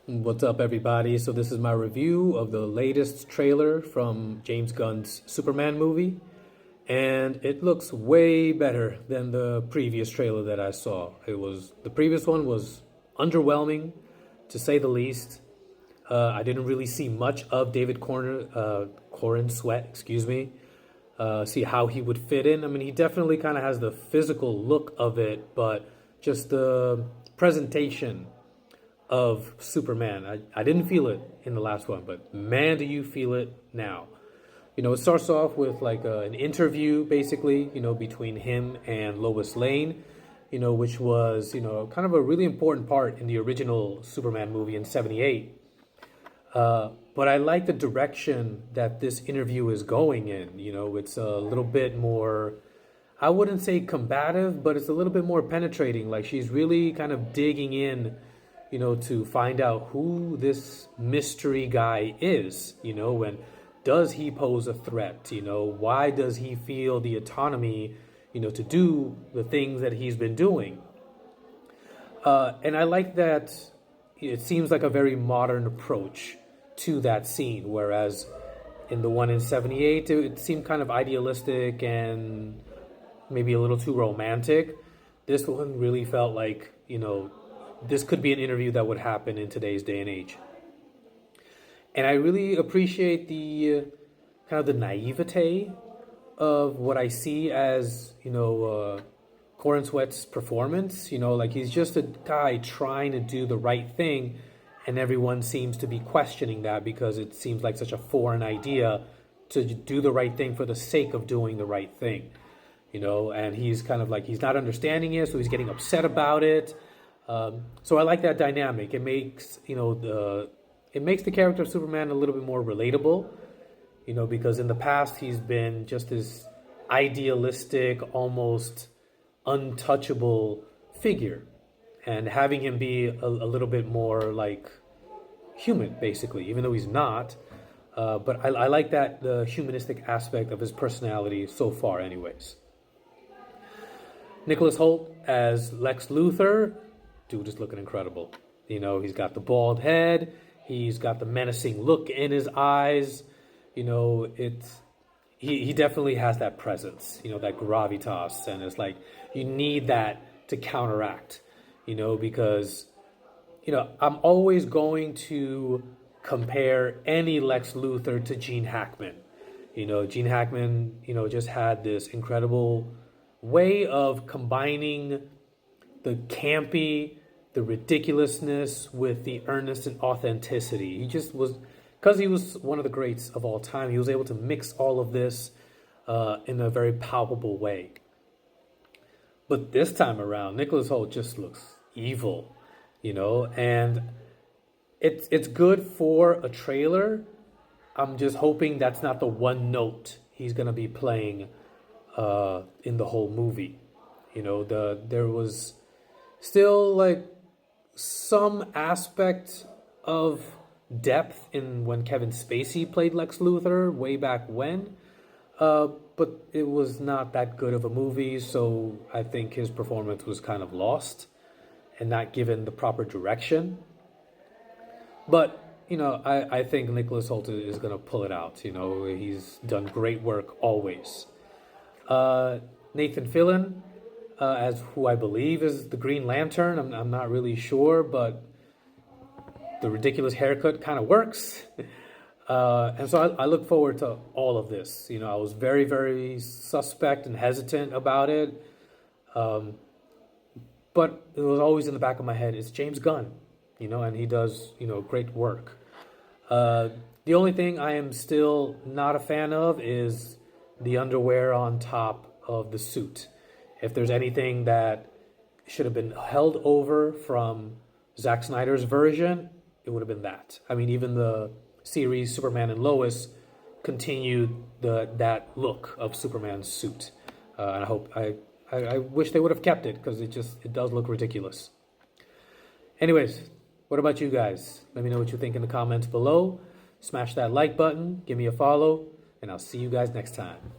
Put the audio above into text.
What's up, everybody? So this is my review of the latest trailer from James Gunn's Superman movie, and it looks way better than the previous trailer that I saw. The previous one was underwhelming, to say the least. I didn't really see much of David Corn Sweat, excuse me. See how he would fit in. I mean, he definitely kind of has the physical look of it, but just the presentation of Superman. I didn't feel it in the last one, but man, do you feel it now. It starts off with like an interview, basically, between him and Lois Lane, which was, kind of a really important part in the original Superman movie in 78. But I like the direction that this interview is going in. It's a little bit more, I wouldn't say combative, but it's a little bit more penetrating. Like she's really kind of digging in to find out who this mystery guy is, and does he pose a threat? Why does he feel the autonomy, to do the things that he's been doing? And I like that it seems like a very modern approach to that scene, whereas in the one in 78, it seemed kind of idealistic and maybe a little too romantic. This one really felt like, this could be an interview that would happen in today's day and age. And I really appreciate the kind of the naivete of what I see as, Corn Sweat's performance. Like he's just a guy trying to do the right thing, and everyone seems to be questioning that because it seems like such a foreign idea to do the right thing for the sake of doing the right thing. And he's kind of like, he's not understanding it, so he's getting upset about it. So I like that dynamic. It makes the character of Superman a little bit more relatable, because in the past he's been just this idealistic, almost untouchable figure, and having him be a little bit more like human, basically, even though he's not. But I like that the humanistic aspect of his personality so far, anyways. Nicholas Hoult as Lex Luthor. Dude is looking incredible. He's got the bald head. He's got the menacing look in his eyes. He definitely has that presence, that gravitas. And it's like, you need that to counteract, because, I'm always going to compare any Lex Luthor to Gene Hackman. Gene Hackman, just had this incredible way of combining the campy, the ridiculousness with the earnest and authenticity. He just was, because he was one of the greats of all time, he was able to mix all of this in a very palpable way. But this time around, Nicholas Hoult just looks evil, and it's good for a trailer. I'm just hoping that's not the one note he's going to be playing in the whole movie. There was still like some aspect of depth in when Kevin Spacey played Lex Luthor way back when, but it was not that good of a movie, so I think his performance was kind of lost and not given the proper direction. But I think Nicholas Hoult is going to pull it out. He's done great work always. Nathan Fillion, as who I believe is the Green Lantern. I'm not really sure, but the ridiculous haircut kind of works. And so I look forward to all of this. I was very, very suspect and hesitant about it. But it was always in the back of my head, it's James Gunn, and he does, great work. The only thing I am still not a fan of is the underwear on top of the suit. If there's anything that should have been held over from Zack Snyder's version, it would have been that. I mean, even the series Superman and Lois continued that look of Superman's suit. And I wish they would have kept it, because it does look ridiculous. Anyways, what about you guys? Let me know what you think in the comments below. Smash that like button, give me a follow, and I'll see you guys next time.